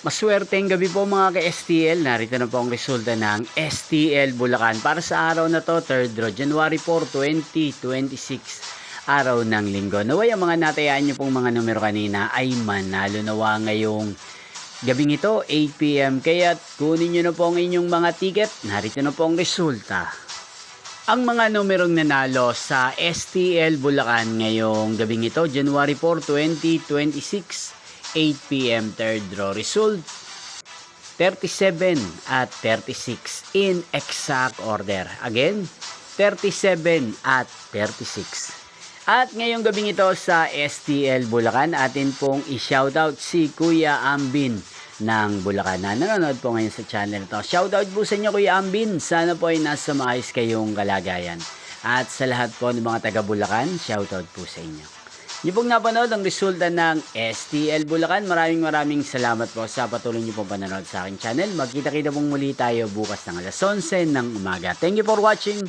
Maswerteng gabi po mga ka-STL. Narito na po ang resulta ng STL Bulacan para sa araw na to, 3rd draw, January 4, 2026, araw ng linggo. Naway ang mga natayaan nyo pong mga numero kanina ay manalo nawa ngayong gabing ito, 8 PM. Kaya kunin nyo na po ang inyong mga ticket. Narito na po ang resulta. Ang mga numerong nanalo sa STL Bulacan ngayong gabing ito, January 4, 2026, 8 PM 3rd draw result 37 at 36 in exact order. Again, 37 at 36. At ngayong gabing ito sa STL Bulacan, atin pong i-shoutout si Kuya Ambin ng Bulacan na nanonood po ngayon sa channel ito. Shoutout po sa inyo Kuya Ambin. Sana po ay nasa maayos kayong kalagayan. At sa lahat po ng mga taga Bulacan, shoutout po sa inyo. Niyo pong napanood ang resulta ng STL Bulacan. Maraming salamat po sa patuloy niyo pong panonood sa aking channel. Magkita-kita pong muli tayo bukas ng alas 11 ng umaga. Thank you for watching.